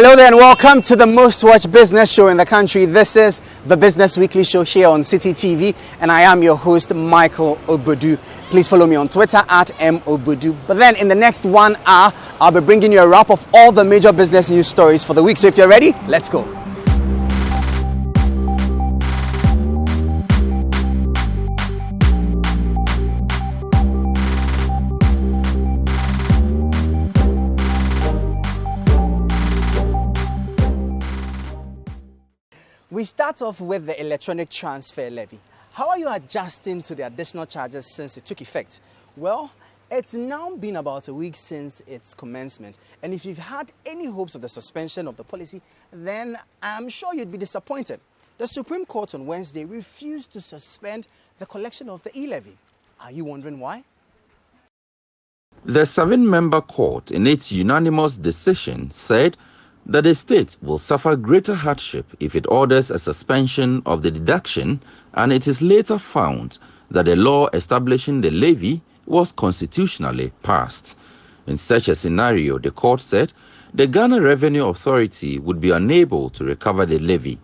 Hello there and welcome to the most watched business show in the country. This is the Business Weekly Show here on City TV and I am your host Michael Obodu. Please follow me on Twitter at @mobodu. But then in the next 1 hour, I'll be bringing you a wrap of all the major business news stories for the week. So if you're ready, let's go. We start off with the electronic transfer levy. How are you adjusting to the additional charges since it took effect? Well, it's now been about a week since its commencement. And if you've had any hopes of the suspension of the policy, then I'm sure you'd be disappointed. The Supreme Court on Wednesday refused to suspend the collection of the e-levy. Are you wondering why? The 7-member court, in its unanimous decision, said that the state will suffer greater hardship if it orders a suspension of the deduction, and it is later found that the law establishing the levy was constitutionally passed. In such a scenario, the court said the Ghana Revenue Authority would be unable to recover the levy.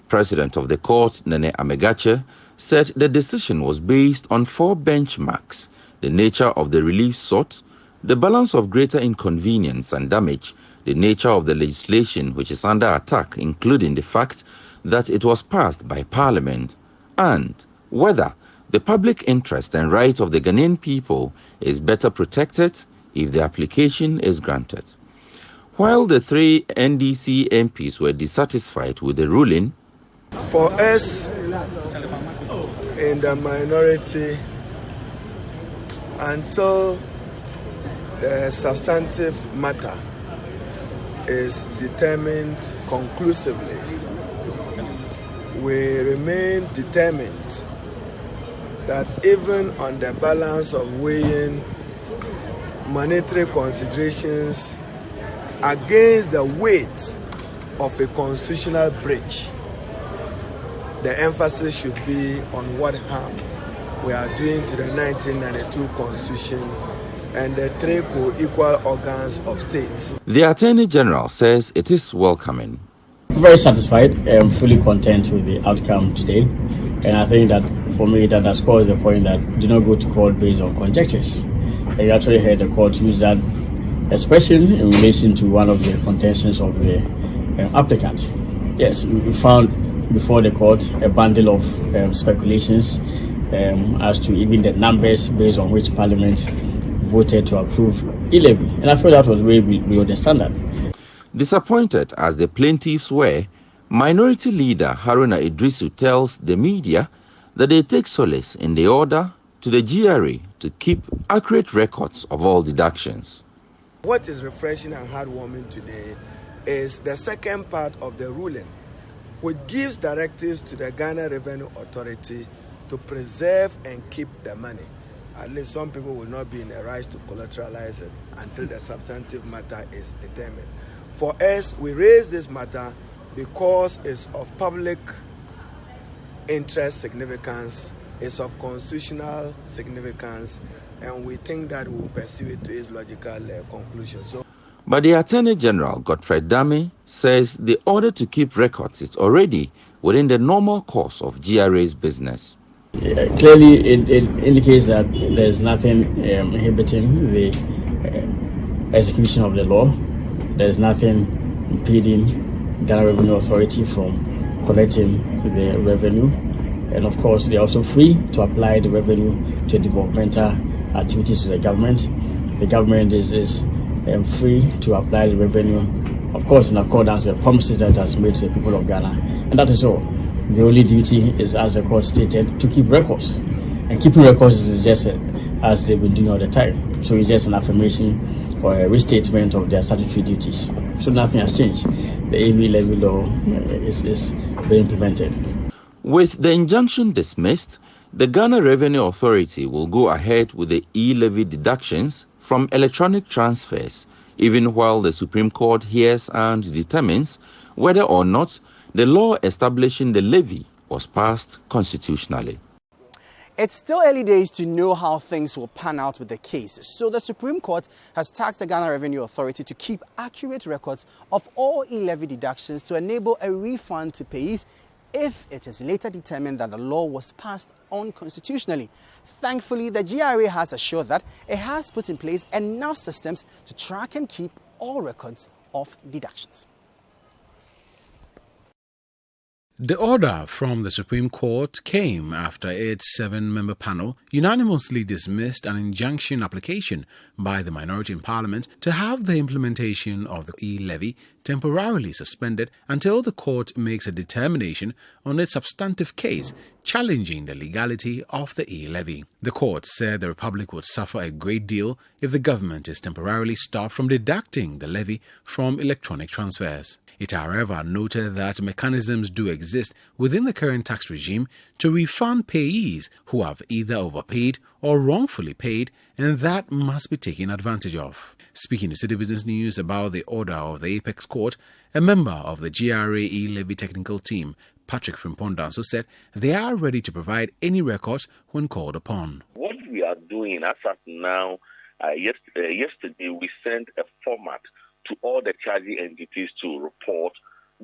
President of the court, Nene Amegache, said the decision was based on 4 benchmarks: the nature of the relief sought, the balance of greater inconvenience and damage, the nature of the legislation which is under attack, including the fact that it was passed by Parliament, and whether the public interest and right of the Ghanaian people is better protected if the application is granted. While the 3 NDC MPs were dissatisfied with the ruling, for us in the minority, until the substantive matter is determined conclusively, we remain determined that even on the balance of weighing monetary considerations against the weight of a constitutional breach, the emphasis should be on what harm we are doing to the 1992 Constitution and the 3 co-equal organs of state. the Attorney General says it is welcoming. Very satisfied and fully content with the outcome today. And I think that for me that scores the point that do not go to court based on conjectures. I actually heard the court use that expression in relation to one of the contentions of the applicant. Yes, we found before the court a bundle of speculations as to even the numbers based on which Parliament voted to approve e-levy, and I feel that was way below the standard. Disappointed as the plaintiffs were, Minority Leader Haruna Idrisu tells the media that they take solace in the order to the GRA to keep accurate records of all deductions. What is refreshing and heartwarming today is the second part of the ruling, which gives directives to the Ghana Revenue Authority to preserve and keep the money. At least some people will not be in a rush to collateralize it until the substantive matter is determined. For us, we raise this matter because it's of public interest significance, it's of constitutional significance, and we think that we'll pursue it to its logical conclusion. But the Attorney General, Godfred Dame, says the order to keep records is already within the normal course of GRA's business. Clearly, it indicates that there's nothing inhibiting the execution of the law. There's nothing impeding Ghana Revenue Authority from collecting the revenue. And of course, they're also free to apply the revenue to developmental activities to the government. The government is free to apply the revenue, of course, in accordance with the promises that it has made to the people of Ghana. And that is all. The only duty is, as the court stated, to keep records. And keeping records is just as they've been doing all the time. So it's just an affirmation or a restatement of their statutory duties. So nothing has changed. The levy law is being implemented. With the injunction dismissed, the Ghana Revenue Authority will go ahead with the e-levy deductions from electronic transfers, even while the Supreme Court hears and determines whether or not the law establishing the levy was passed constitutionally. It's still early days to know how things will pan out with the case, so the Supreme Court has tasked the Ghana Revenue Authority to keep accurate records of all e-levy deductions to enable a refund to payees if it is later determined that the law was passed unconstitutionally. Thankfully, the GRA has assured that it has put in place enough systems to track and keep all records of deductions. The order from the Supreme Court came after its 7-member panel unanimously dismissed an injunction application by the minority in Parliament to have the implementation of the e-levy temporarily suspended until the court makes a determination on its substantive case challenging the legality of the e-levy. The court said the Republic would suffer a great deal if the government is temporarily stopped from deducting the levy from electronic transfers. It, however, noted that mechanisms do exist within the current tax regime to refund payees who have either overpaid or wrongfully paid, and that must be taken advantage of. Speaking to City Business News about the order of the Apex Court, a member of the GRA e-levy technical team, Patrick Frimpondanso, said they are ready to provide any records when called upon. What we are doing as of now, yesterday we sent a format to all the charging entities to report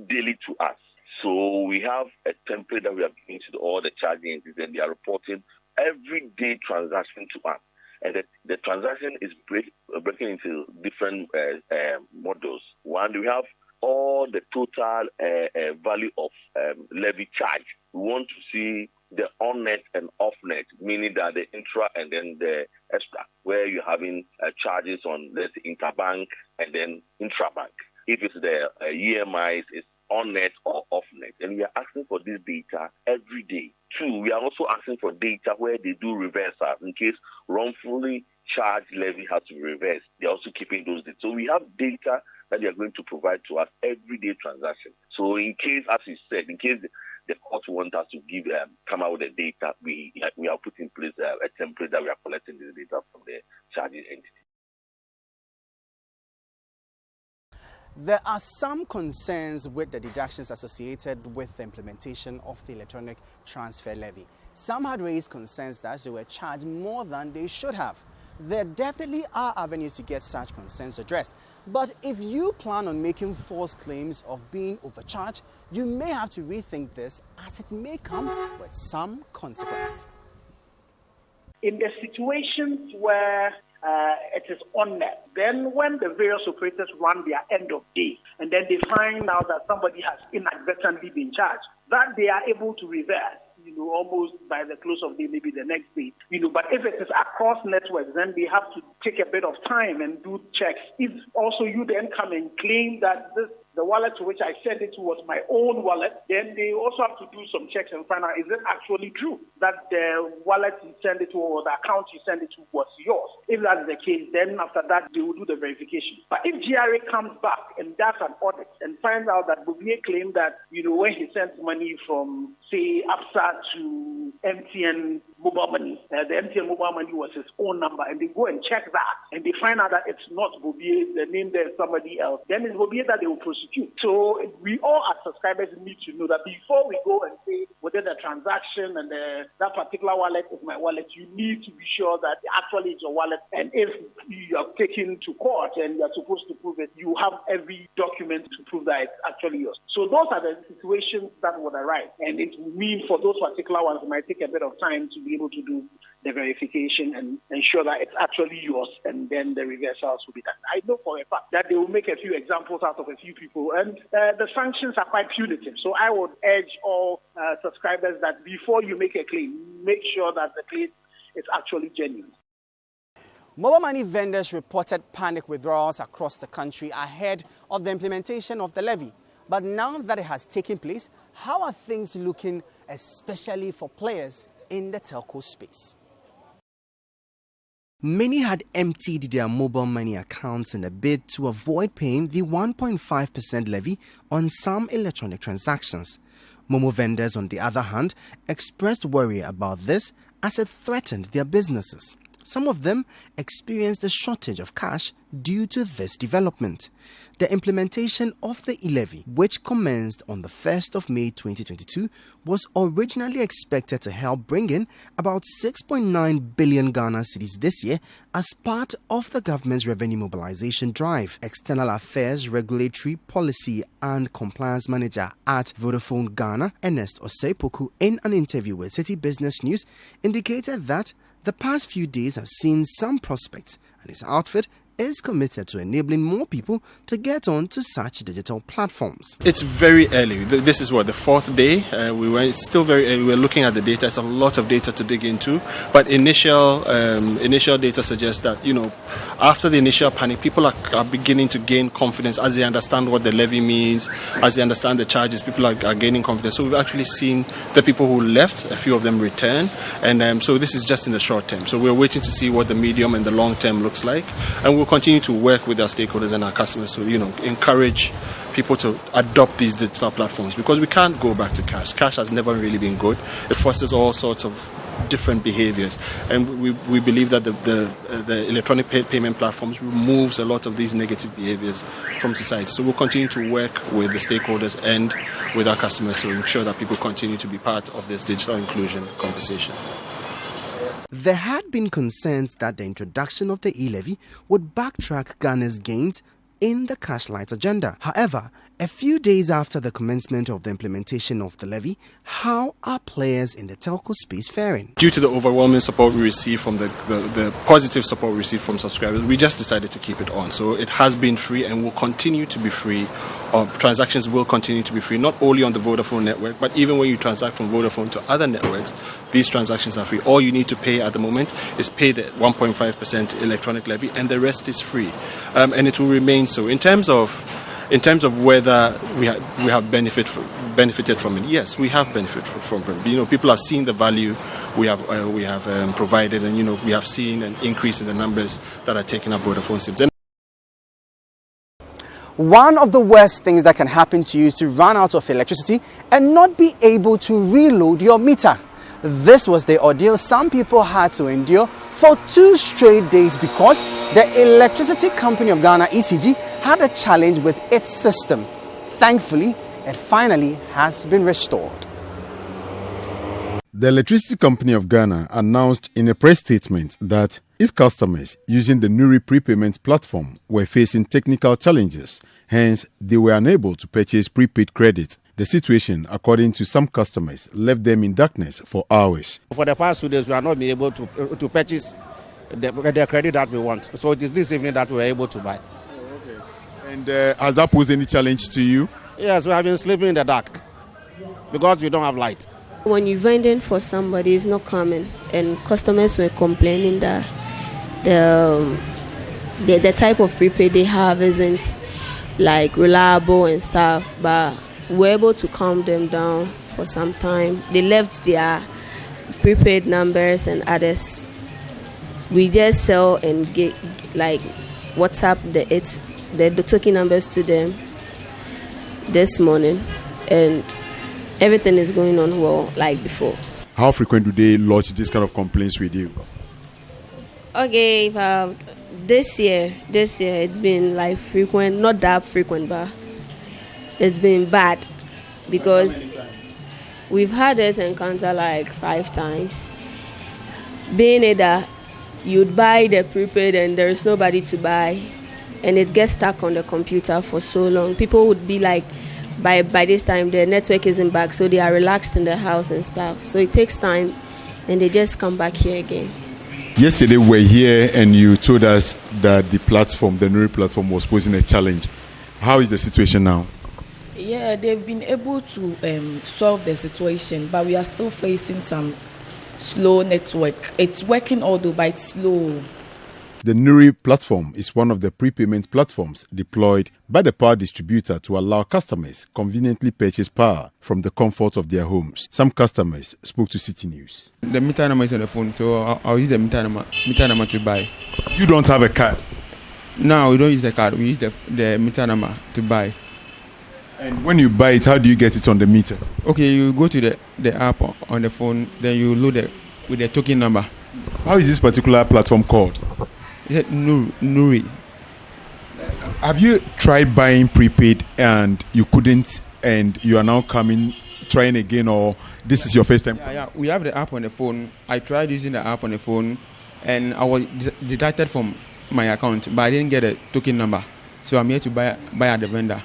daily to us. So we have a template that we are giving to all the charging entities, and they are reporting everyday transaction to us. And the transaction is breaking into different models. One, we have all the total value of levy charge. We want to see the on-net and off-net, meaning that the intra and then the extra, where you're having charges on, let's say, interbank and then intrabank. If it's the EMIs, it's on-net or off-net. And we are asking for this data every day. 2, we are also asking for data where they do reversal in case wrongfully charged levy has to be reversed. They're also keeping those data. So we have data that they are going to provide to us everyday transaction. So in case, as you said, in case the court wants us to come out with the data, we are putting in place a template that we are collecting the data from the charging entity. There are some concerns with the deductions associated with the implementation of the electronic transfer levy. Some had raised concerns that they were charged more than they should have. There definitely are avenues to get such concerns addressed. But if you plan on making false claims of being overcharged, you may have to rethink this, as it may come with some consequences. In the situations where it is on net, then when the various operators run their end of day and then they find out that somebody has inadvertently been charged, that they are able to reverse, almost by the close of the day, maybe the next day. But if it is across networks, then they have to take a bit of time and do checks. If also you then come and claim that the wallet to which I sent it to was my own wallet, then they also have to do some checks and find out, is it actually true that the wallet you sent it to or the account you sent it to was yours? If that's the case, then after that, they will do the verification. But if GRA comes back and does an audit and finds out that Bobie claimed that, when he sent money from, say, APSA to MTN mobile money, the MTN mobile money was his own number, and they go and check that, and they find out that it's not Bobie, the name there is somebody else, then it's Bobie that they will prosecute. So we all as subscribers need to know that before we go and say whether the transaction and that particular wallet is my wallet, you need to be sure that actually it's your wallet. And if you are taken to court and you are supposed to prove it, you have every document to prove that it's actually yours. So those are the situations that would arise. And it will mean for those particular ones, it might take a bit of time to be able to do the verification and ensure that it's actually yours, and then the reversals will be done. I know for a fact that they will make a few examples out of a few people, and the sanctions are quite punitive. So I would urge all subscribers that before you make a claim, make sure that the claim is actually genuine. Mobile money vendors reported panic withdrawals across the country ahead of the implementation of the levy. But now that it has taken place, how are things looking, especially for players in the telco space? Many had emptied their mobile money accounts in a bid to avoid paying the 1.5% levy on some electronic transactions. Momo vendors, on the other hand, expressed worry about this as it threatened their businesses. Some of them experienced a shortage of cash due to this development. The implementation of the levy, which commenced on the 1st of May 2022, was originally expected to help bring in about 6.9 billion Ghana cedis this year as part of the government's revenue mobilization drive. External Affairs, Regulatory, Policy and Compliance Manager at Vodafone Ghana, Ernest Oseipoku, in an interview with City Business News, indicated that the past few days have seen some prospects, and his outfit is committed to enabling more people to get on to such digital platforms. It's very early. This is the fourth day. It's still very early. We're looking at the data. It's a lot of data to dig into. But initial data suggests that, after the initial panic, people are beginning to gain confidence as they understand what the levy means, as they understand the charges. People are gaining confidence. So we've actually seen the people who left, a few of them return. And so this is just in the short term. So we're waiting to see what the medium and the long term looks like. And we'll continue to work with our stakeholders and our customers to, encourage people to adopt these digital platforms, because we can't go back to cash. Cash has never really been good. It fosters all sorts of different behaviors, and we believe that the electronic payment platforms removes a lot of these negative behaviors from society. So we'll continue to work with the stakeholders and with our customers to ensure that people continue to be part of this digital inclusion conversation. There had been concerns that the introduction of the e-levy would backtrack Ghana's gains in the Cashlight agenda. However, a few days after the commencement of the implementation of the levy, how are players in the telco space faring? Due to the overwhelming support we receive from the positive support we receive from subscribers, we just decided to keep it on. So it has been free and will continue to be free. Transactions will continue to be free, not only on the Vodafone network, but even when you transact from Vodafone to other networks, these transactions are free. All you need to pay at the moment is pay the 1.5% electronic levy, and the rest is free. And it will remain so. In terms of whether we have benefited from it, yes, we have benefited from it. People have seen the value we have provided, and we have seen an increase in the numbers that are taking up Vodafone SIMs. One of the worst things that can happen to you is to run out of electricity and not be able to reload your meter. This was the ordeal some people had to endure for 2 straight days because the Electricity Company of Ghana, ECG, had a challenge with its system. Thankfully, it finally has been restored. The Electricity Company of Ghana announced in a press statement that its customers using the Nuri prepayment platform were facing technical challenges. Hence, they were unable to purchase prepaid credit. The situation, according to some customers, left them in darkness for hours. For the past 2 days, we are not being able to purchase the credit that we want. So it is this evening that we are able to buy. Okay. And has that posed any challenge to you? Yes, we have been sleeping in the dark because we don't have light. When you're vending for somebody, it's not common, and customers were complaining that the type of prepaid they have isn't like reliable and stuff, but we're able to calm them down for some time. They left their prepaid numbers and others. We just sell and get WhatsApp the token numbers to them this morning, and everything is going on well like before. How frequent do they lodge this kind of complaints with you? Okay, this year it's been frequent, not that frequent, but it's been bad because we've had this encounter 5 times. Being it that you'd buy the prepaid and there's nobody to buy, and it gets stuck on the computer for so long. People would be by this time the network isn't back, so they are relaxed in the house and stuff. So it takes time, and they just come back here again. Yesterday we were here and you told us that the Nuri platform was posing a challenge. How is the situation now? Yeah, they've been able to solve the situation, but we are still facing some slow network. It's working although, but it's slow. The Nuri platform is one of the prepayment platforms deployed by the power distributor to allow customers conveniently purchase power from the comfort of their homes. Some customers spoke to City News. The meter number is on the phone, so I'll use the meter number to buy. You don't have a card? No, we don't use the card. We use the meter number to buy. And when you buy it, how do you get it on the meter? Okay, you go to the app on the phone, then you load it with the token number. How is this particular platform called? Is it Nuri? Have you tried buying prepaid and you couldn't, and you are now trying again, or this is your first time? Yeah. We have the app on the phone. I tried using the app on the phone, and I was deducted from my account, but I didn't get a token number. So I'm here to buy at the vendor.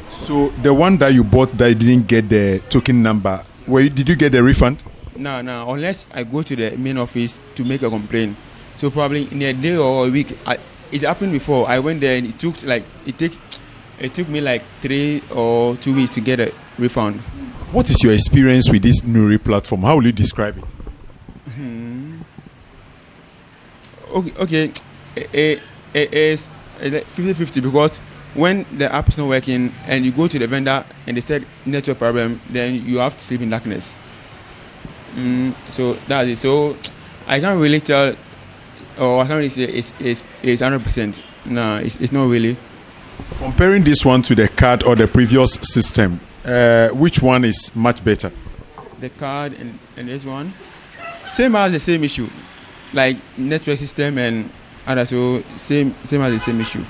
So the one that you bought that you didn't get the token number, did you get the refund? No. Unless I go to the main office to make a complaint. So probably in a day or a week. It happened before. I went there and it took me like 3 or 2 weeks to get a refund. What is your experience with this Nuri platform? How will you describe it? Okay. It's 50-50 because when the app is not working and you go to the vendor and they said network problem, then you have to sleep in darkness. So that's it. So I can't really tell, or I can't really say it's 100%. No, it's not really. Comparing this one to the card or the previous system, which one is much better? The card and this one, same as the same issue, like network system and other, so same as the same issue.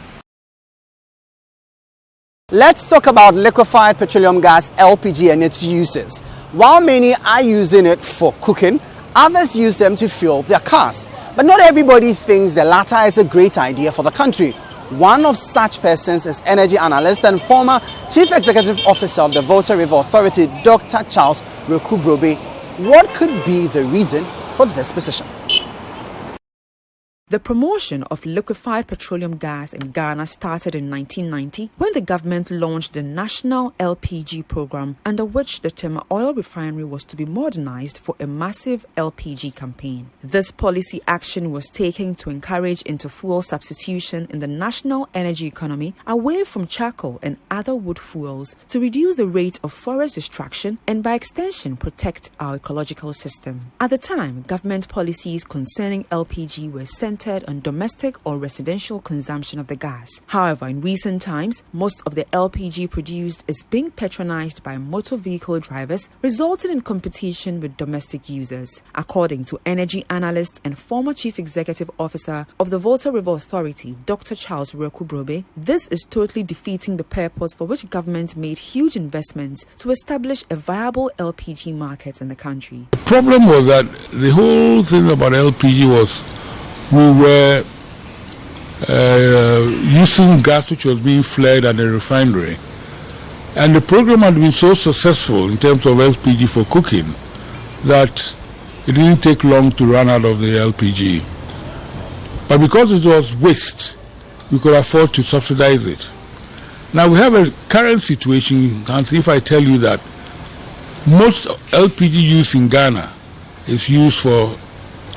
Let's talk about liquefied petroleum gas, LPG, and its uses. While many are using it for cooking, others use them to fuel their cars. But not everybody thinks the latter is a great idea for the country. One of such persons is energy analyst and former Chief Executive Officer of the Volta River Authority, Dr. Charles Rekubrobe. What could be the reason for this position? The promotion of liquefied petroleum gas in Ghana started in 1990 when the government launched the National LPG program, under which the Tema oil refinery was to be modernized for a massive LPG campaign. This policy action was taken to encourage into-fuel substitution in the national energy economy away from charcoal and other wood fuels to reduce the rate of forest destruction and by extension protect our ecological system. At the time, government policies concerning LPG were centered on domestic or residential consumption of the gas. However, in recent times, most of the LPG produced is being patronized by motor vehicle drivers, resulting in competition with domestic users. According to energy analyst and former Chief Executive Officer of the Volta River Authority, Dr. Charles Rekubrobe, this is totally defeating the purpose for which government made huge investments to establish a viable LPG market in the country. The problem was that the whole thing about LPG was we were using gas which was being flared at the refinery, and the program had been so successful in terms of LPG for cooking that it didn't take long to run out of the LPG. But because it was waste, we could afford to subsidize it. Now we have a current situation, and if I tell you that most LPG use in Ghana is used for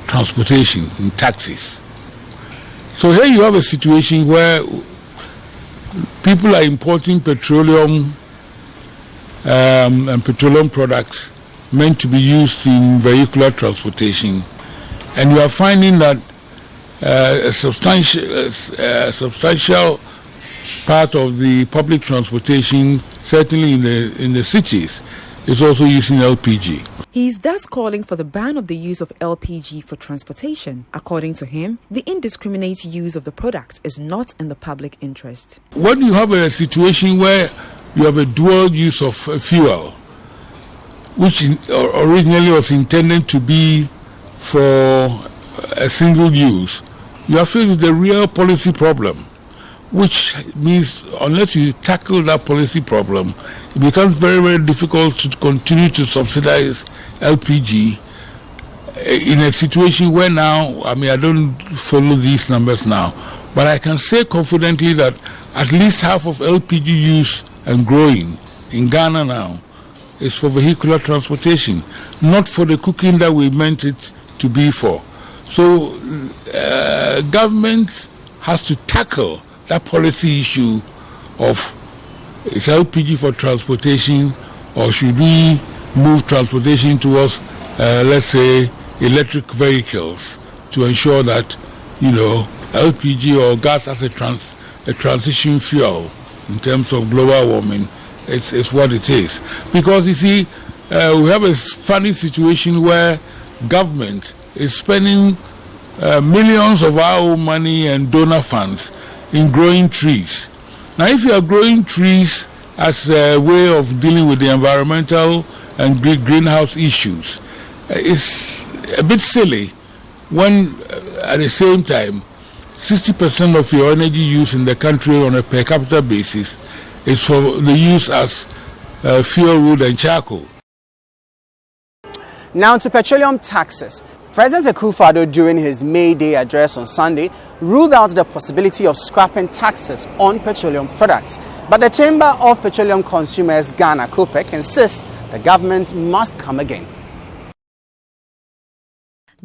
transportation in taxis. So here you have a situation where people are importing petroleum and petroleum products meant to be used in vehicular transportation, and you are finding that a substantial part of the public transportation, certainly in the cities, is also using LPG. He is thus calling for the ban of the use of LPG for transportation. According to him, the indiscriminate use of the product is not in the public interest. When you have a situation where you have a dual use of fuel, which originally was intended to be for a single use, you are faced with a real policy problem, which means unless you tackle that policy problem, it becomes very, very difficult to continue to subsidize LPG in a situation where now, I don't follow these numbers now, but I can say confidently that at least half of LPG use and growing in Ghana now is for vehicular transportation, not for the cooking that we meant it to be for. So government has to tackle that policy issue of is LPG for transportation, or should we move transportation towards, let's say, electric vehicles to ensure that, LPG or gas as a transition fuel in terms of global warming, it's what it is. Because you see, we have a funny situation where government is spending millions of our own money and donor funds in growing trees. Now, if you are growing trees as a way of dealing with the environmental and greenhouse issues, it's a bit silly when at the same time 60% of your energy use in the country on a per capita basis is for the use as fuel, wood and charcoal. Now to petroleum taxes. President Akufo-Addo, during his May Day address on Sunday, ruled out the possibility of scrapping taxes on petroleum products. But the Chamber of Petroleum Consumers, Ghana, COPEC, insists the government must come again.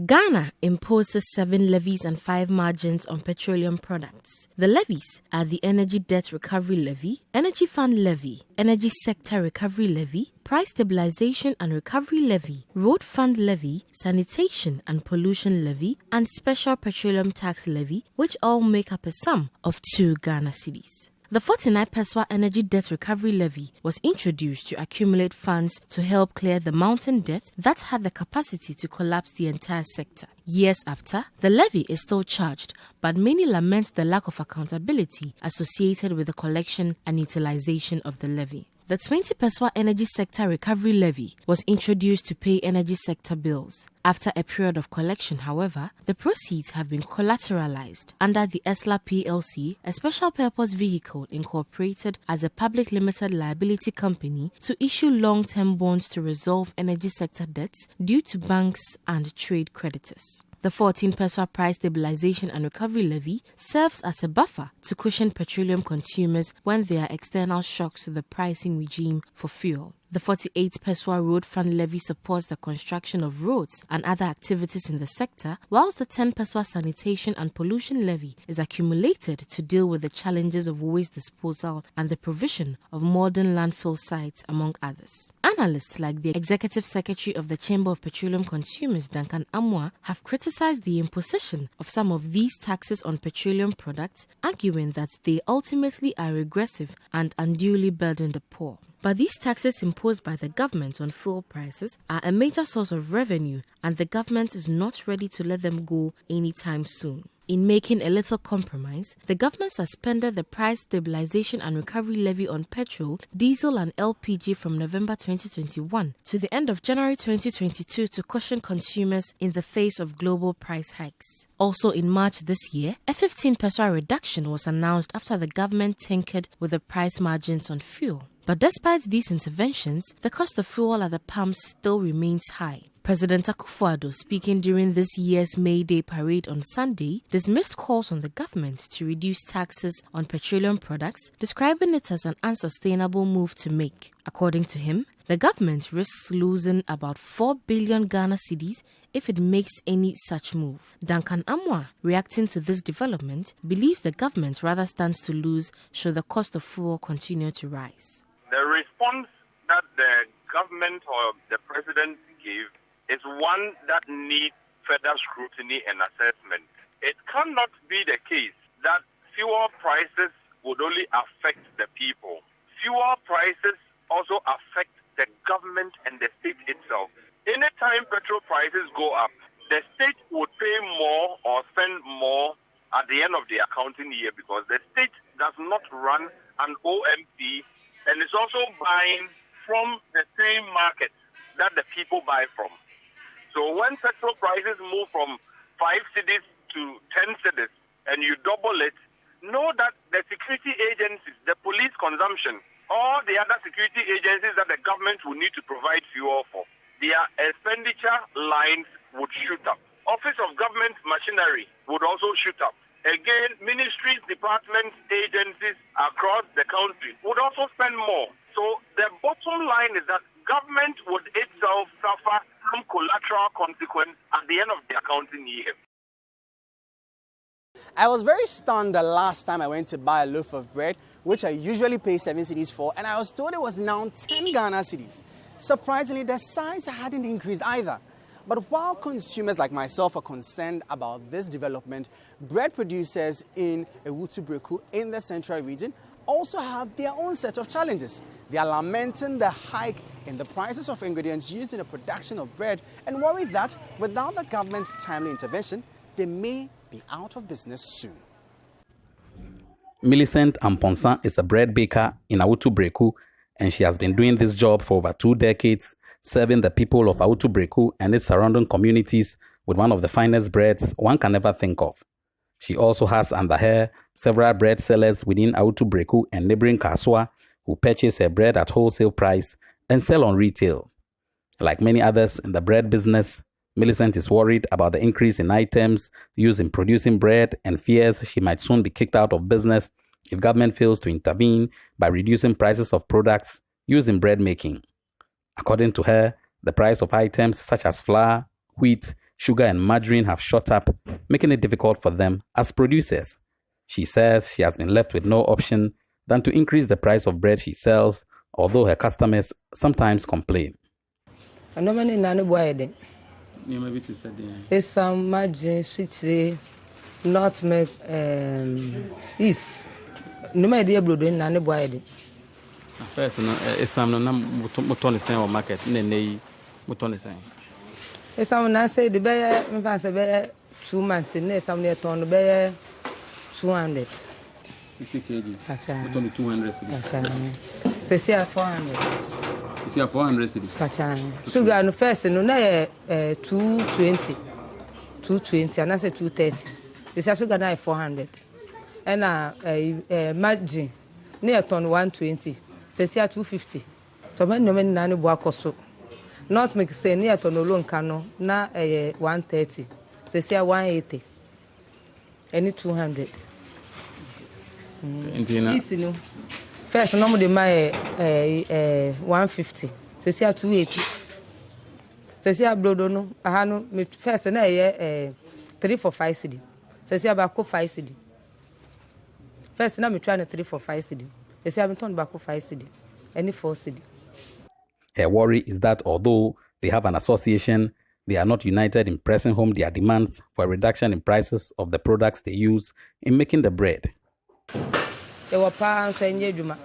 Ghana imposes 7 levies and 5 margins on petroleum products. The levies are the Energy Debt Recovery Levy, Energy Fund Levy, Energy Sector Recovery Levy, Price Stabilization and Recovery Levy, Road Fund Levy, Sanitation and Pollution Levy, and Special Petroleum Tax Levy, which all make up a sum of 2 Ghana cedis. The 49 Peswa Energy Debt Recovery Levy was introduced to accumulate funds to help clear the mountain debt that had the capacity to collapse the entire sector. Years after, the levy is still charged, but many lament the lack of accountability associated with the collection and utilization of the levy. The 20 Peswa Energy Sector Recovery Levy was introduced to pay energy sector bills. After a period of collection, however, the proceeds have been collateralized under the ESLA PLC, a special purpose vehicle incorporated as a public limited liability company to issue long-term bonds to resolve energy sector debts due to banks and trade creditors. The 14 Peswa Price Stabilization and Recovery Levy serves as a buffer to cushion petroleum consumers when there are external shocks to the pricing regime for fuel. The 48 Peswa Road Fund Levy supports the construction of roads and other activities in the sector, whilst the 10 Peswa Sanitation and Pollution Levy is accumulated to deal with the challenges of waste disposal and the provision of modern landfill sites, among others. Analysts like the Executive Secretary of the Chamber of Petroleum Consumers, Duncan Amwa, have criticized the imposition of some of these taxes on petroleum products, arguing that they ultimately are regressive and unduly burden the poor. But these taxes imposed by the government on fuel prices are a major source of revenue, and the government is not ready to let them go anytime soon. In making a little compromise, the government suspended the Price Stabilization and Recovery Levy on petrol, diesel and LPG from November 2021 to the end of January 2022 to cushion consumers in the face of global price hikes. Also in March this year, a 15 Peswa reduction was announced after the government tinkered with the price margins on fuel. But despite these interventions, the cost of fuel at the pumps still remains high. President Akufo-Addo, speaking during this year's May Day parade on Sunday, dismissed calls on the government to reduce taxes on petroleum products, describing it as an unsustainable move to make. According to him, the government risks losing about 4 billion Ghana cedis if it makes any such move. Duncan Amwa, reacting to this development, believes the government rather stands to lose should the cost of fuel continue to rise. The response that the government or the president gave is one that needs further scrutiny and assessment. It cannot be the case that fuel prices would only affect the people. Fuel prices also affect the government and the state itself. Anytime petrol prices go up, the state would pay more or spend more at the end of the accounting year because the state does not run an OMC and is also buying from the same market that the people buy from. So when petrol prices move from 5 cedis to 10 cedis and you double it, know that the security agencies, the police consumption, all the other security agencies that the government will need to provide fuel for, their expenditure lines would shoot up. Office of Government Machinery would also shoot up. Again, ministries, departments, agencies across the country would also spend more. So the bottom line is that government would itself suffer some collateral consequence at the end of the accounting year. I was very stunned the last time I went to buy a loaf of bread, which I usually pay 7 cedis for, and I was told it was now 10 Ghana cedis. Surprisingly, the size hadn't increased either. But while consumers like myself are concerned about this development, bread producers in Ewutu Breku in the central region also have their own set of challenges. They are lamenting the hike in the prices of ingredients used in the production of bread and worry that without the government's timely intervention, they may be out of business soon. Millicent Amponsan is a bread baker in Autu Breku, and she has been doing this job for over 2 decades, serving the people of Autu Breku and its surrounding communities with one of the finest breads one can ever think of. She also has under her several bread sellers within Autu Breku and neighboring Kaswa who purchase her bread at wholesale price and sell on retail. Like many others in the bread business, Millicent is worried about the increase in items used in producing bread and fears she might soon be kicked out of business if government fails to intervene by reducing prices of products used in bread making. According to her, the price of items such as flour, wheat, sugar, and margarine have shot up, making it difficult for them as producers. She says she has been left with no option than to increase the price of bread she sells, although her customers sometimes complain. It's some margin, switch, not make east. No idea, blood in none wide. First, it's some Mutoni market, Nene Mutoni. It's some I say the bear, me 2 months in there, some near ton bear 200. 50 kg. Only 200 cedis. So see 400. You see 400 cedis. Sugar no first no na 220. 220 and I say 230. You see sugar na 400. And margin near ton 120. So see 250. So men no men na ni boa koso. Not make say near ton alone cano na 130. So see 180. Any 200. First, normally my 150. So see 280. So see blood no. I no first na 3 for 5 cedi. So see about 5 cedi. First na me try na 3 for 5 cedi. So see I turn back 5 cedi. Any 4 cedi. Her worry is that although they have an association, they are not united in pressing home their demands for a reduction in prices of the products they use in making the bread. They were pounds and yeduma.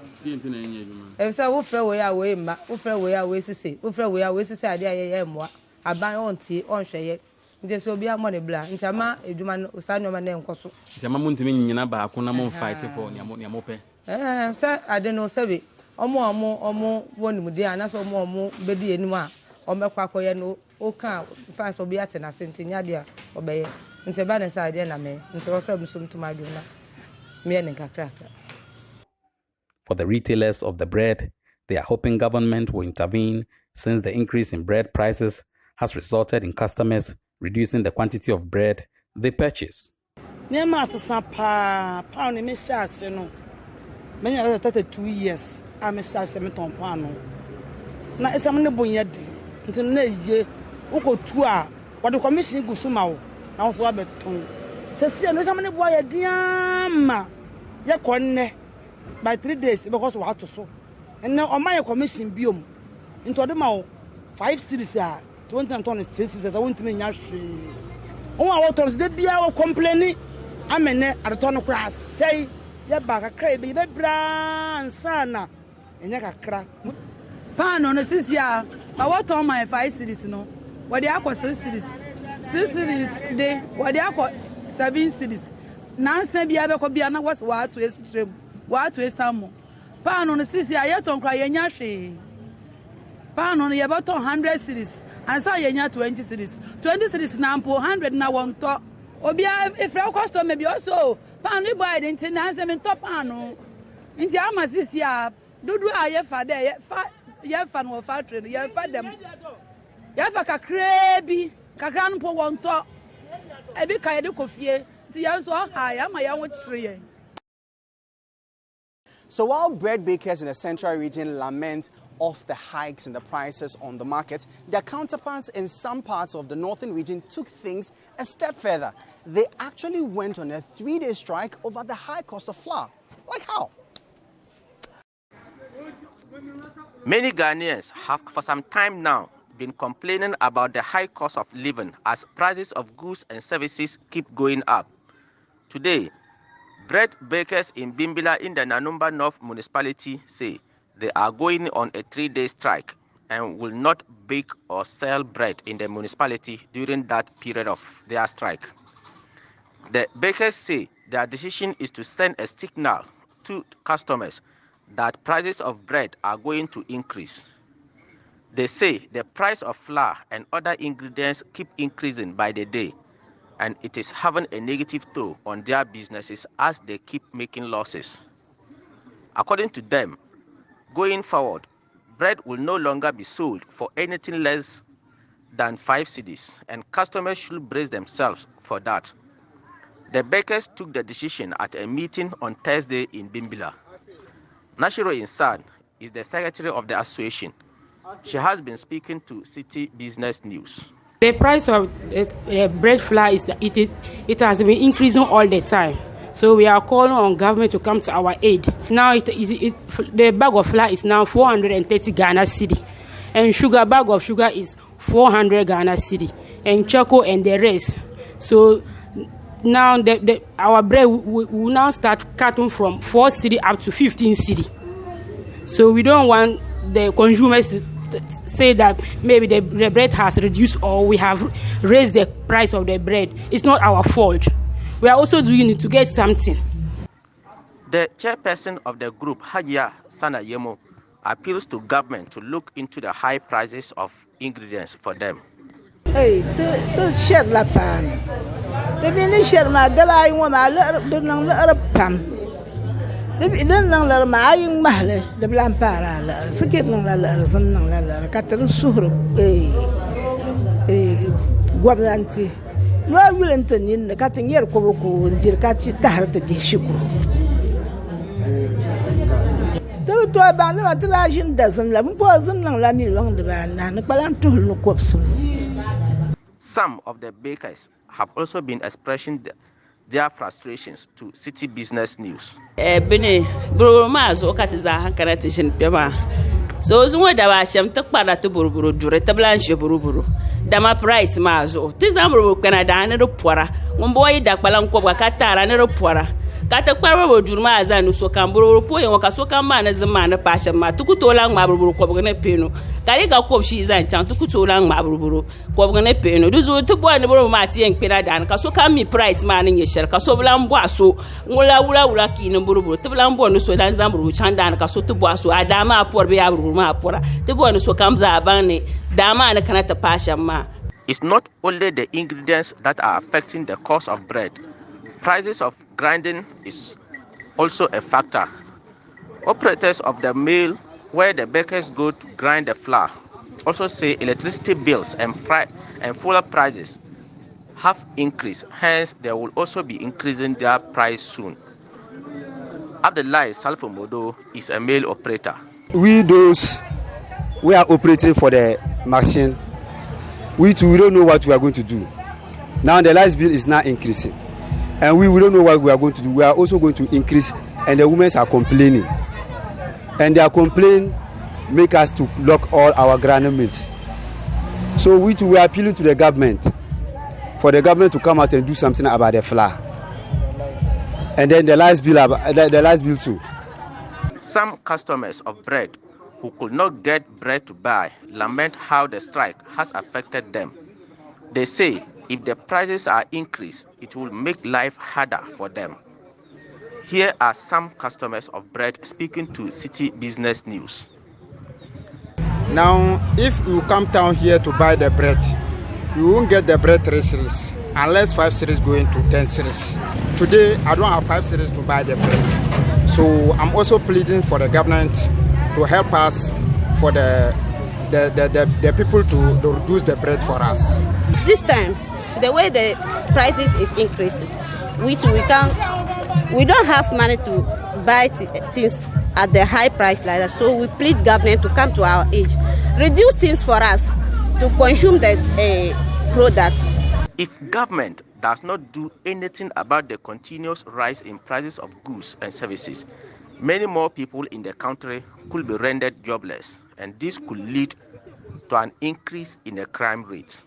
If so, we away, we away, say, we away, say, I am what I buy on tea on Shea. This will be a money blank. Intama, a duman, Usano, my name, Cosso. Yamamuntimin Yanaba, Kunamon fighting for Yamope. Sir, I don't know, Savvy. Or more, one with the answer, more, Betty and moi, or Macacoyano, or can't fast or be at an assent in Yadia, obey. Into Banner's idea, I may, into some to my dinner. For the retailers of the bread, they are hoping government will intervene since the increase in bread prices has resulted in customers reducing the quantity of bread they purchase. Near Master Sampa, pound in Miss Shassino. Many other 32 years, I'm a Sassameton Pano. Now, it's a money yet. Until next year, Uko Tua, what the commission Gusumao, now for Aberton. Says, no, some boy a diama. Ya konne by 3 days because we have to so. And now on my commission biome into the mouth 5 cities are 2026 cities. I want to mean yashi. Oh, our times they be our complaining. I mean, at the ton of grass say, ya back a cray, baby, brown sana, and ya crack. Pan on a 6 year. I want on my 5 cities no. What the aqua 6 cities. 6 cities day, what the aqua 7 cities. Nancy be able to be an was what to extreme, what to some. Pan on the city, I yet on cry yashi. Pan on the about 100 cities, and say yanya 20 cities. 20 cities now, 100 now one top. Obia, if our custom maybe also, Pan by the intense and top panel. In the Amas this year, do I have father, yet fan or factory, you have fed them. You have a crabby, Cacrampo one top. I be kind of coffee. So while bread bakers in the central region lament off the hikes in the prices on the market, their counterparts in some parts of the northern region took things a step further. They actually went on a 3-day strike over the high cost of flour. Like how? Many Ghanaians have for some time now been complaining about the high cost of living as prices of goods and services keep going up. Today, Bread bakers in Bimbilla in the Nanumba North municipality say they are going on a 3-day strike and will not bake or sell bread in the municipality during that period of their strike. The bakers say their decision is to send a signal to customers that prices of bread are going to increase. They say the price of flour and other ingredients keep increasing by the day, and it is having a negative toll on their businesses as they keep making losses. According to them, going forward, bread will no longer be sold for anything less than 5 cedis, and customers should brace themselves for that. The bakers took the decision at a meeting on Thursday in Bimbilla. Nashiro Insan is the secretary of the association. She has been speaking to City Business News. The price of bread flour it has been increasing all the time. So we are calling on government to come to our aid. Now the bag of flour is now 430 Ghana cedi, and bag of sugar is 400 Ghana cedi, and choco and the rest. So now our bread will now start cutting from 4 cedi up to 15 cedi. So we don't want the consumers to say that maybe the bread has reduced or we have raised the price of the bread. It's not our fault. We are also doing it to get something. The chairperson of the group, Hajia Sana Yemo, appeals to government to look into the high prices of ingredients for them. Hey, the share la pan. The mini share ma the I want my little pam. The Maying Mahle, the Blampara, Sikit no la, some no la, Catherine Sur, Guaranti. No Willington in the cutting year Koroku and Jirkachi Tahar to Gishuku. The two about the Lajan dozen, 11 wasn't no lani long the van, and the Balantu no copsul. Some of the bakers have also been expressing their frustrations to City Business News. Bene, Broma, so cat is a hankaration pema. So, so what I shall take part at the Buruburu, Duretta Blanche Buruburu. Dama price mazo. Tis Amro Canada and a pora. One boy that Palanco Catara and a pora. Cataquaro Jurma and Socamburo, Poyo, Casoca man as a man of passion, Matukutolang Maburu, Cobgane Peno. Carica Cop she's and Chantukutolang Maburu, Cobgane Peno. Those who took one of Mati and Peradan, Casoca me price man in your shell, Casoblam Boasso, Mula Ulaki in Buru, Tablambo, so Dan Zambru, Chandan, Casoto Boasso, Adama, poor Beabruma, Pora, the one who comes a bani, Dama and a Canata Pasha ma. It's not only the ingredients that are affecting the cost of bread. Prices of grinding is also a factor. Operators of the mill where the bakers go to grind the flour also say electricity bills and fuel prices have increased. Hence, they will also be increasing their price soon. Abdullahi Salfomodo is a mill operator. We are operating for the machine. We don't know what we are going to do. Now the light bill is now increasing. And we don't know what we are going to do. We are also going to increase, and the women are complaining. And their complaint make us to lock all our grinding mills. So we are appealing to the government, for the government to come out and do something about the flour. And then the light bill too. Some customers of bread who could not get bread to buy lament how the strike has affected them. They say if the prices are increased, it will make life harder for them. Here are some customers of bread speaking to City Business News. Now, if you come down here to buy the bread, you won't get the bread 3 series, unless 5 series go into 10 series. Today, I don't have 5 series to buy the bread. So I'm also pleading for the government to help us for the people to reduce the bread for us. This time, the way the prices is increasing, we don't have money to buy things at the high price like that. So we plead government to come to our aid, reduce things for us to consume the products. If government does not do anything about the continuous rise in prices of goods and services, many more people in the country could be rendered jobless, and this could lead to an increase in the crime rate.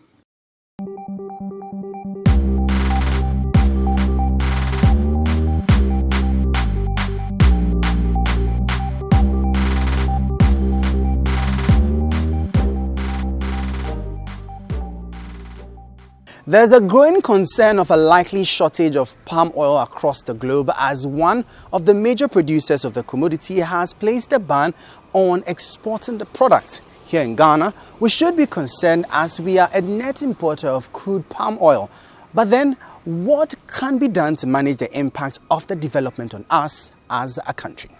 There's a growing concern of a likely shortage of palm oil across the globe as one of the major producers of the commodity has placed a ban on exporting the product. Here in Ghana, we should be concerned as we are a net importer of crude palm oil. But then, what can be done to manage the impact of the development on us as a country?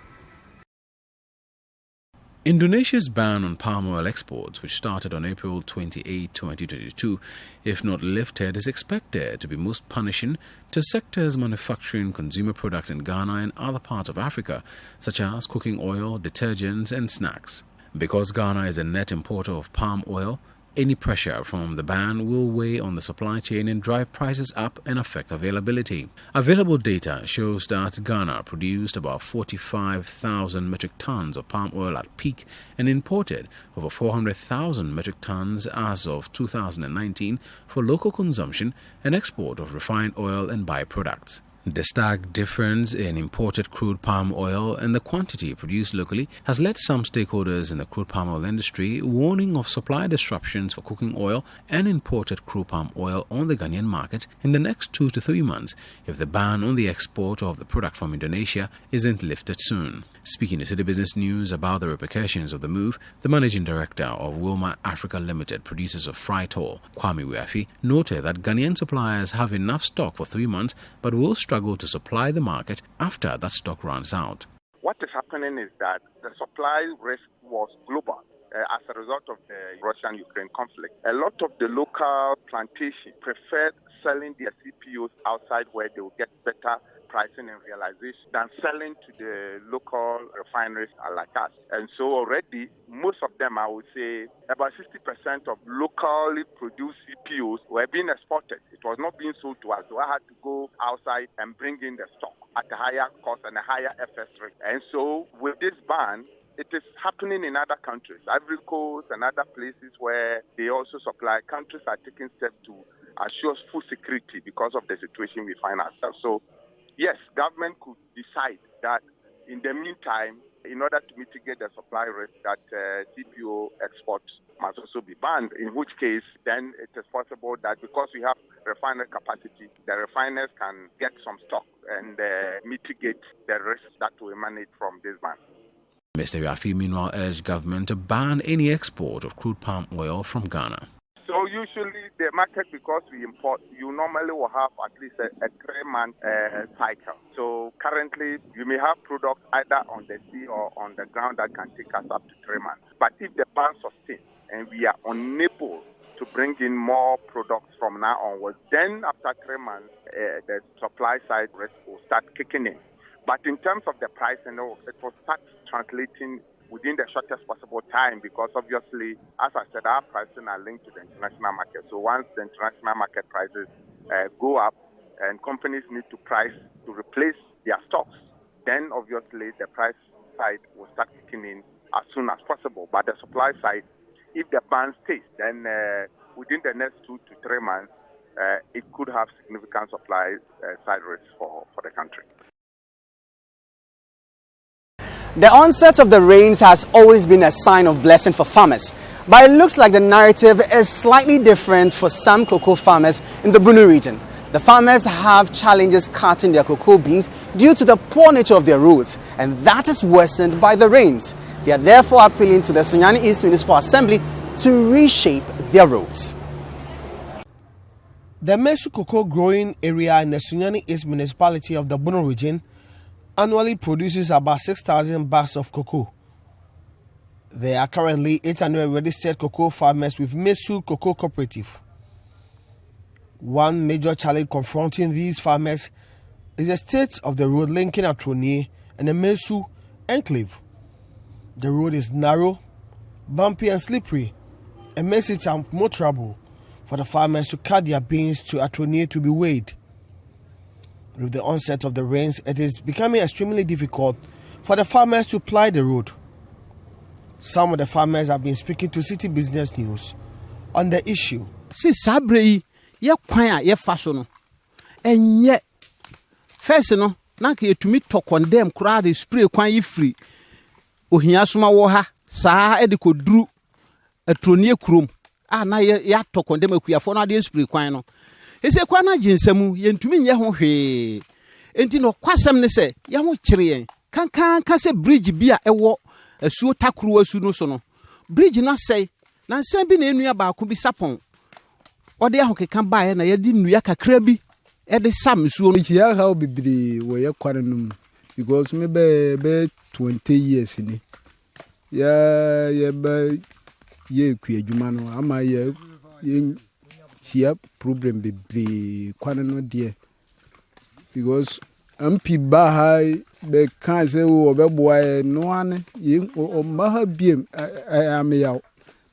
Indonesia's ban on palm oil exports, which started on April 28, 2022, if not lifted, is expected to be most punishing to sectors manufacturing consumer products in Ghana and other parts of Africa, such as cooking oil, detergents and snacks. Because Ghana is a net importer of palm oil, any pressure from the ban will weigh on the supply chain and drive prices up and affect availability. Available data shows that Ghana produced about 45,000 metric tons of palm oil at peak and imported over 400,000 metric tons as of 2019 for local consumption and export of refined oil and byproducts. The stark difference in imported crude palm oil and the quantity produced locally has led some stakeholders in the crude palm oil industry warning of supply disruptions for cooking oil and imported crude palm oil on the Ghanaian market in the next 2 to 3 months if the ban on the export of the product from Indonesia isn't lifted soon. Speaking to City Business News about the repercussions of the move, the managing director of Wilmar Africa Limited, producers of fried oil, Kwame Weafi, noted that Ghanaian suppliers have enough stock for 3 months but will struggle to supply the market after that stock runs out. What is happening is that the supply risk was global. As a result of the Russian-Ukraine conflict, a lot of the local plantations preferred selling their CPOs outside where they will get better pricing and realization than selling to the local refineries like us. And so already, most of them, I would say, about 60% of locally produced CPOs were being exported. It was not being sold to us. So I had to go outside and bring in the stock at a higher cost and a higher FS rate. And so with this ban, it is happening in other countries, Ivory Coast and other places where they also supply. Countries are taking steps to assure food security because of the situation we find ourselves. So, yes, government could decide that in the meantime, in order to mitigate the supply risk, that CPO exports must also be banned, in which case then it is possible that because we have refinery capacity, the refiners can get some stock and mitigate the risk that will emanate from this ban. Mr. Yafi meanwhile urged government to ban any export of crude palm oil from Ghana. So usually the market, because we import, you normally will have at least a 3-month cycle. So currently you may have products either on the sea or on the ground that can take us up to 3 months. But if the ban sustains and we are unable to bring in more products from now onwards, then after 3 months, the supply side risk will start kicking in. But in terms of the pricing, it will start translating within the shortest possible time because obviously, as I said, our pricing are linked to the international market. So once the international market prices go up and companies need to price to replace their stocks, then obviously the price side will start kicking in as soon as possible. But the supply side, if the ban stays, then within the next 2 to 3 months, it could have significant supply side risks for the country. The onset of the rains has always been a sign of blessing for farmers, but it looks like the narrative is slightly different for some cocoa farmers in the Bunu region. The farmers have challenges cutting their cocoa beans due to the poor nature of their roads, and that is worsened by the rains. They are therefore appealing to the Sunyani East Municipal Assembly to reshape their roads. The Mesu cocoa growing area in the Sunyani East Municipality of the Bunu region annually produces about 6,000 bags of cocoa. There are currently 800 registered cocoa farmers with Mesu Cocoa Cooperative. One major challenge confronting these farmers is the state of the road linking Atronie and the Mesu enclave. The road is narrow, bumpy and slippery and makes it more trouble for the farmers to cut their beans to Atronie to be weighed. With the onset of the rains, it is becoming extremely difficult for the farmers to ply the road. Some of the farmers have been speaking to City Business News on the issue. Si sabre ye kwan ye fa so no enye first no na ka yetumi to condemn kura de spray kwan yi free ohia soma wo ha saa e de koduru Atronie kurom na ye to condemn akuafo na de spray kwan no Ese kwa na jinsemu yentumi nye ho hwe. Enti no kwasem ne se ye ho kyere yen. Kan se bridge bi a ewo asuo takuru asu no so no. Bridge na sei na nsem bi na enua ba ko bi sapon. Ode ahokeka baaye na ye di nnua kakra bi e de sam suo no. Chia how bibiri wo ye kware no because me be 20 years ni. Ye ba ye ku adwuma no ama ye chia problem bibiri kware no de because MP ba hai be kan se wo be boy no ane ye o ma ha biem am yaw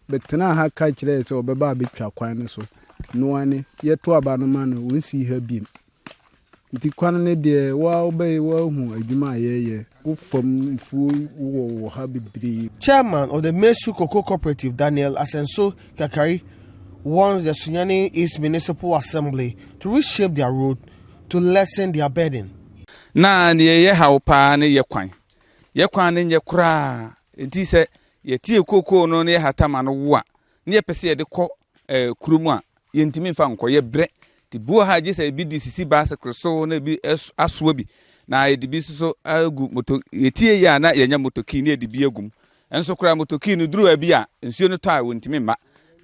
betena ha ka kire se be ba betwa kwan ne so no ane ye to aba no ma no won si ha biem nti kwan ne de wa obe wa hu adwuma ye wo fam fu wo ha bibiri. Chairman of the Mesu Cocoa Cooperative, Daniel Asenso Kakari, wants the Sunyani East Municipal Assembly to reshape their road to lessen their burden. Na ye hawo pa ne ye kwan ne nye kura enti se ye tie koko no ne hatama no wo a ne ye pese ye de kɔ kurumu a ye ntimi fa nkɔ ye bre ti buo ha je se bi di sisi bicycle so na bi aso bi na ye di bi so agu moto ye tie ya na ye nya motoki ne di bi agum enso kura motoki no duru abi a nsuo no tɔ a wontimi ma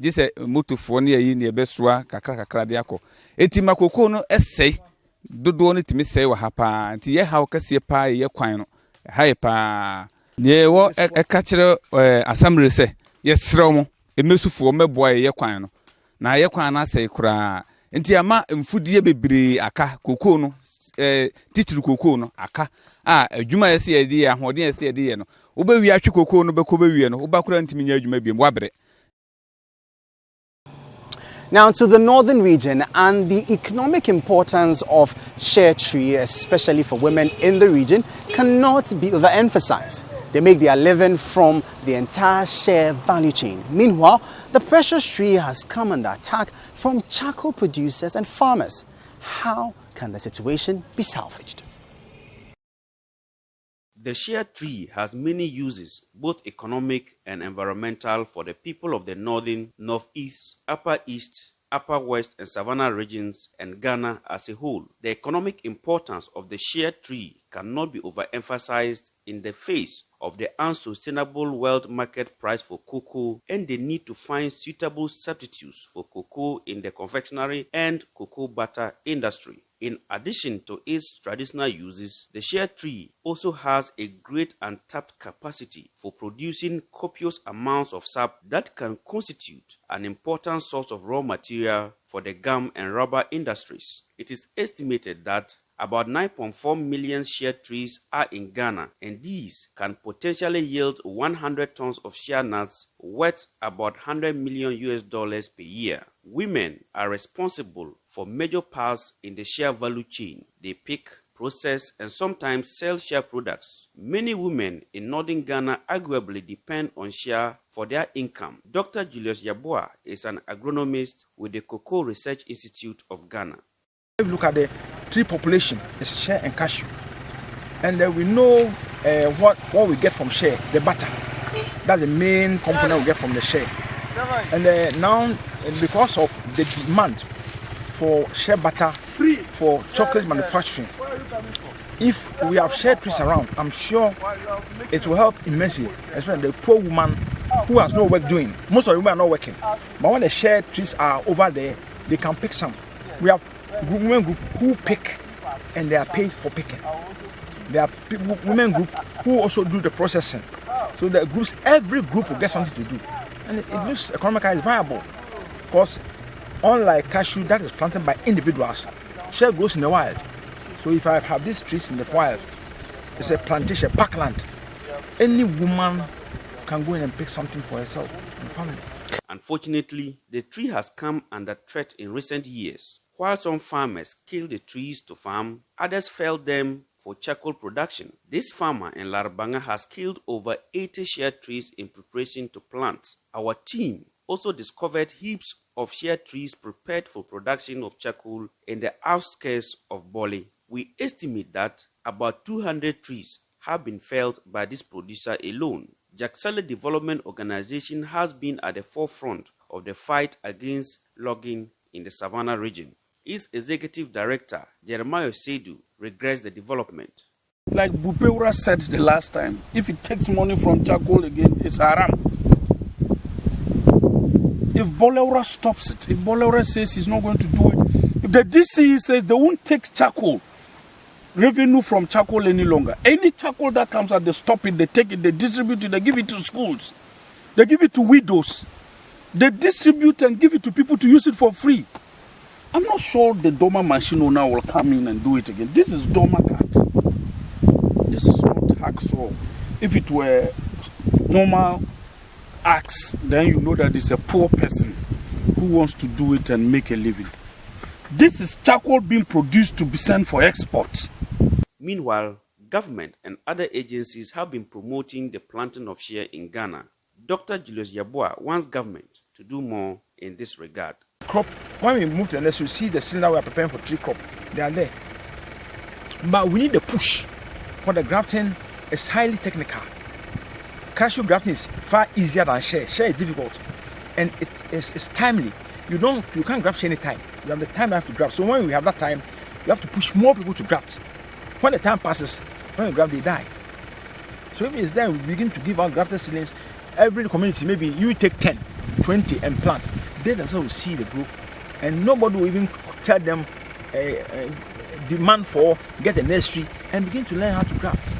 je se motofo ne yi ne be soa kakra de akɔ eti makoko no esei dodo no timi sei wa hapa nti ye hawo kase pa ye kwan no haye pa ne wo ka kire asamre se ye srew mo emesufo meboa ye kwan no na ye kwan na sei kura nti ama mfudie bebre aka koko no titiri koko no aka adwuma ye se ye di ahoden ye se ye di no wo ba wi atwe koko no be ko ba wi no wo ba kura ntimi nya adwuma biem wabre. Now to the northern region and the economic importance of shea tree, especially for women in the region, cannot be overemphasized. They make their living from the entire shea value chain. Meanwhile, the precious tree has come under attack from charcoal producers and farmers. How can the situation be salvaged? The shea tree has many uses, both economic and environmental, for the people of the northern, northeast, upper east, upper west, and savannah regions, and Ghana as a whole. The economic importance of the shea tree cannot be overemphasized in the face of the unsustainable world market price for cocoa and the need to find suitable substitutes for cocoa in the confectionery and cocoa butter industry. In addition to its traditional uses, the shea tree also has a great untapped capacity for producing copious amounts of sap that can constitute an important source of raw material for the gum and rubber industries. It is estimated that about 9.4 million shea trees are in Ghana, and these can potentially yield 100 tons of shea nuts worth about $100 million per year. Women are responsible for major parts in the shea value chain. They pick, process, and sometimes sell shea products. Many women in northern Ghana arguably depend on shea for their income. Dr. Julius Yabua is an agronomist with the Cocoa Research Institute of Ghana. If you look at the tree population, it's shea and cashew. And we know what we get from shea, the butter. That's the main component we get from the shea. And now, because of the demand for shea butter for chocolate manufacturing, if we have shea trees around, I'm sure it will help immensely, especially the poor woman who has no work doing. Most of the women are not working. But when the shea trees are over there, they can pick some. We have women group who pick and they are paid for picking. There are women group who also do the processing. So the groups, every group will get something to do. And it looks economically viable. Because unlike cashew that is planted by individuals, shea grows in the wild. So if I have these trees in the wild, it's a plantation, parkland. Any woman can go in and pick something for herself and family. Unfortunately, the tree has come under threat in recent years. While some farmers kill the trees to farm, others fell them for charcoal production. This farmer in Larabanga has killed over 80 shea trees in preparation to plant. Our team also discovered heaps of shea trees prepared for production of charcoal in the outskirts of Bole. We estimate that about 200 trees have been felled by this producer alone. Jaksale Development Organization has been at the forefront of the fight against logging in the Savannah region. Its executive director, Jeremiah Seidu, regrets the development. Like Bimbilla said the last time, if it takes money from charcoal again, it's haram. If Bimbilla stops it, if Bimbilla says he's not going to do it, if the DCE says they won't take charcoal, revenue from charcoal any longer, any charcoal that comes out, they stop it, they take it, they distribute it, they give it to schools, they give it to widows, they distribute and give it to people to use it for free. I'm not sure the Doma machine owner will come in and do it again. This is Doma cards. This is not hacksaw. If it were normal axe, then you know that it's a poor person who wants to do it and make a living. This is charcoal being produced to be sent for export. Meanwhile, government and other agencies have been promoting the planting of shea in Ghana. Dr. Julius Yabua wants government to do more in this regard. Crop, when we move to the next, you see the cylinder we are preparing for tree crop. They are there. But we need the push. For the grafting, it's highly technical. Cashew grafting is far easier than shea. Shea is difficult. And it's timely. You can't graft shea anytime. You have the time you have to graft. So when we have that time, you have to push more people to graft. When the time passes, when you graft, they die. So if it's then we begin to give out grafted seedlings, every community, maybe you take 10, 20 and plant. They themselves will see the growth, and nobody will even tell them demand for get a nursery and begin to learn how to graft.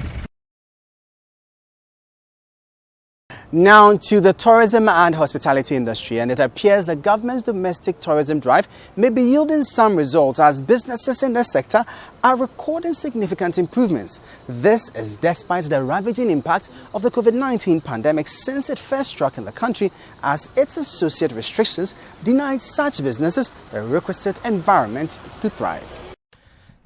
Now to the tourism and hospitality industry, and it appears the government's domestic tourism drive may be yielding some results as businesses in the sector are recording significant improvements. This is despite the ravaging impact of the COVID-19 pandemic since it first struck in the country, as its associate restrictions denied such businesses the requisite environment to thrive.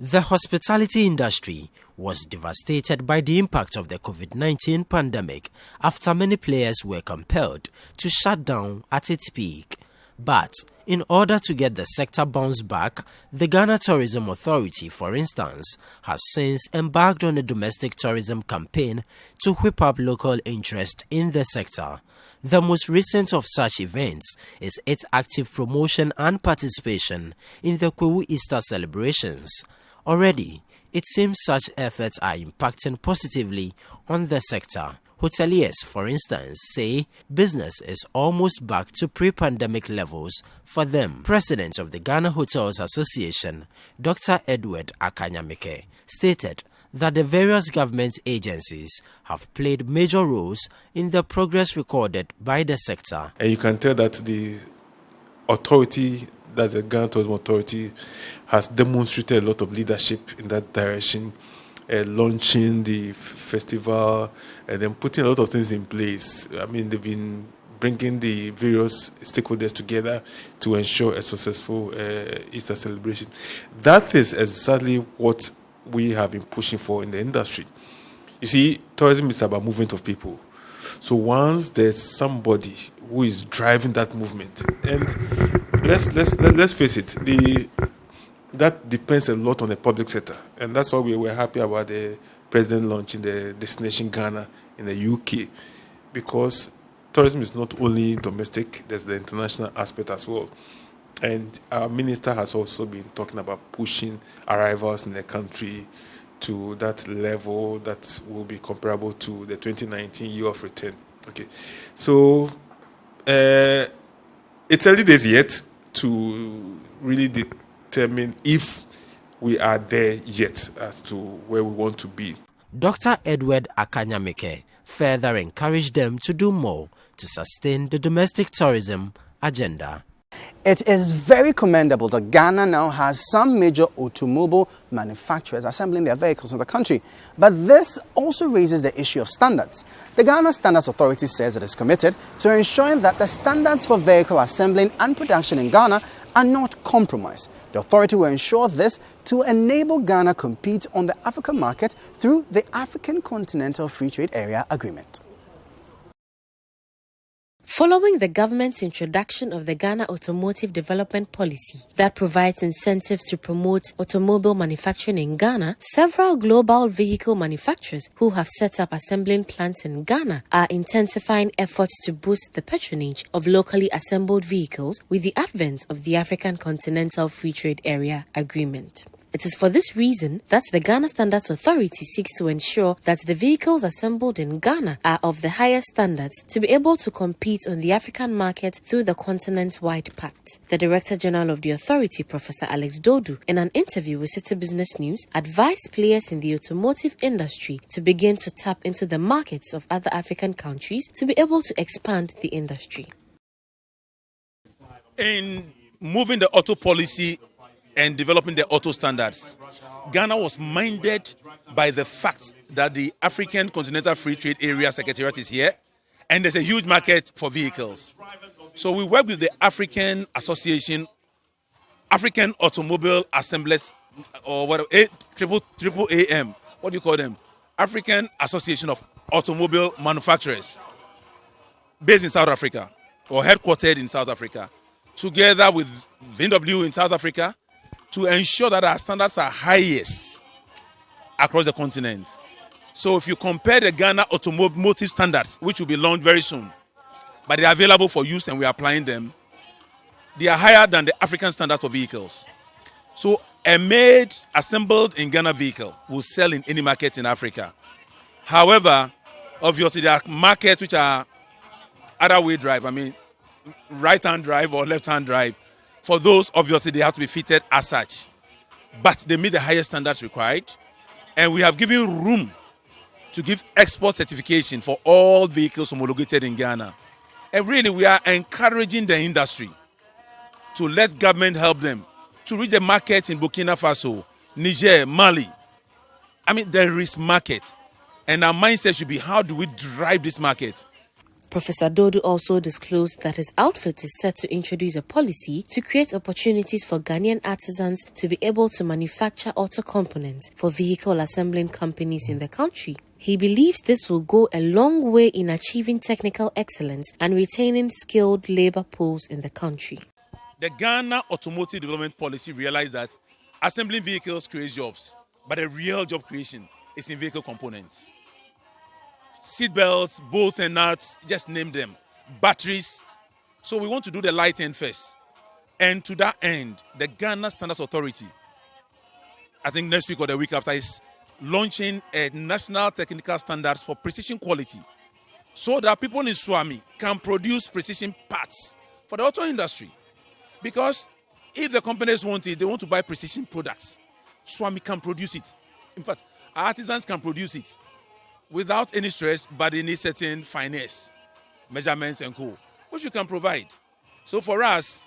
The hospitality industry was devastated by the impact of the COVID-19 pandemic after many players were compelled to shut down at its peak. But in order to get the sector bounced back, the Ghana Tourism Authority, for instance, has since embarked on a domestic tourism campaign to whip up local interest in the sector. The most recent of such events is its active promotion and participation in the Kwewu Easter celebrations. Already, it seems such efforts are impacting positively on the sector. Hoteliers, for instance, say business is almost back to pre-pandemic levels for them. President of the Ghana Hotels Association, Dr. Edward Akanyamike, stated that the various government agencies have played major roles in the progress recorded by the sector. And you can tell that the authority, that the Ghana Tourism Authority, has demonstrated a lot of leadership in that direction, launching the festival and then putting a lot of things in place. I mean, they've been bringing the various stakeholders together to ensure a successful Easter celebration. That is exactly what we have been pushing for in the industry. You see, tourism is about movement of people. So once there's somebody who is driving that movement, and let's face it, that depends a lot on the public sector, and that's why we were happy about the president launching the Destination Ghana in the UK, because tourism is not only domestic, there's the international aspect as well. And our minister has also been talking about pushing arrivals in the country to that level that will be comparable to the 2019 year of return. Okay, so it's early days yet to really determine if we are there yet as to where we want to be. Dr. Edward Akanyamike further encouraged them to do more to sustain the domestic tourism agenda. It is very commendable that Ghana now has some major automobile manufacturers assembling their vehicles in the country. But this also raises the issue of standards. The Ghana Standards Authority says it is committed to ensuring that the standards for vehicle assembling and production in Ghana are not compromised. The authority will ensure this to enable Ghana compete on the African market through the African Continental Free Trade Area Agreement. Following the government's introduction of the Ghana Automotive Development Policy that provides incentives to promote automobile manufacturing in Ghana, several global vehicle manufacturers who have set up assembling plants in Ghana are intensifying efforts to boost the patronage of locally assembled vehicles with the advent of the African Continental Free Trade Area Agreement. It is for this reason that the Ghana Standards Authority seeks to ensure that the vehicles assembled in Ghana are of the highest standards to be able to compete on the African market through the continent-wide pact. The Director General of the authority, Professor Alex Dodu, in an interview with City Business News, advised players in the automotive industry to begin to tap into the markets of other African countries to be able to expand the industry. In moving the auto policy and developing the auto standards, Ghana was minded by the fact that the African Continental Free Trade Area Secretariat is here and there's a huge market for vehicles. So we work with the African Association, African Automobile Assemblers, or what, triple AM, what do you call them? African Association of Automobile Manufacturers, based in South Africa, or headquartered in South Africa, together with VW in South Africa, to ensure that our standards are highest across the continent. So if you compare the Ghana automotive standards, which will be launched very soon, but they are available for use and we are applying them, they are higher than the African standards for vehicles. So a assembled in Ghana vehicle will sell in any market in Africa. However, obviously there are markets which are other way drive, right-hand drive or left-hand drive. For those, obviously, they have to be fitted as such. But they meet the highest standards required. And we have given room to give export certification for all vehicles homologated in Ghana. And really, we are encouraging the industry to let government help them to reach the markets in Burkina Faso, Niger, Mali. There is market. And our mindset should be, how do we drive this market? Professor Dodu also disclosed that his outfit is set to introduce a policy to create opportunities for Ghanaian artisans to be able to manufacture auto components for vehicle assembling companies in the country. He believes this will go a long way in achieving technical excellence and retaining skilled labor pools in the country. The Ghana Automotive Development Policy realized that assembling vehicles creates jobs, but the real job creation is in vehicle components. Seat belts, bolts and nuts, just name them. Batteries. So we want to do the light end first. And to that end, the Ghana Standards Authority, I think next week or the week after, is launching a national technical standards for precision quality so that people in Swami can produce precision parts for the auto industry. Because if the companies want it, they want to buy precision products. Swami can produce it. In fact, artisans can produce it without any stress, but they need certain finesse, measurements and co, which you can provide. So for us,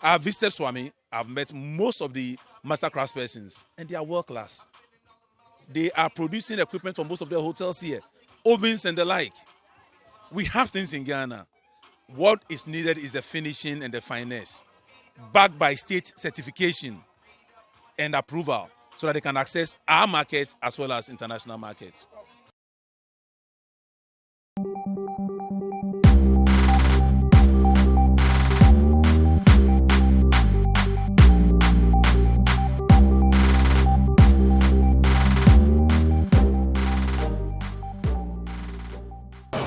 I've visited Swami, I've met most of the master craftspersons, and they are world class. They are producing equipment for most of their hotels here, ovens and the like. We have things in Ghana. What is needed is the finishing and the finesse, backed by state certification and approval, so that they can access our markets as well as international markets.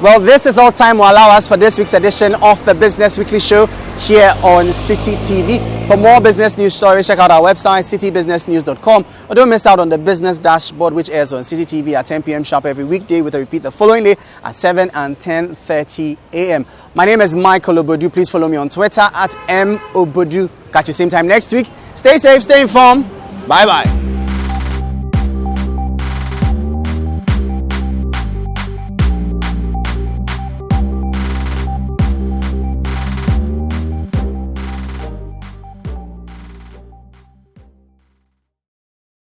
Well, this is all time will allow us for this week's edition of the Business Weekly Show here on City TV. For more business news stories, check out our website, citybusinessnews.com. Or don't miss out on the Business Dashboard, which airs on City TV at 10 p.m. sharp every weekday, with a repeat the following day at 7 and 10:30 a.m. My name is Michael Obodu. Please follow me on Twitter at @mobodu. Catch you same time next week. Stay safe, stay informed. Bye-bye.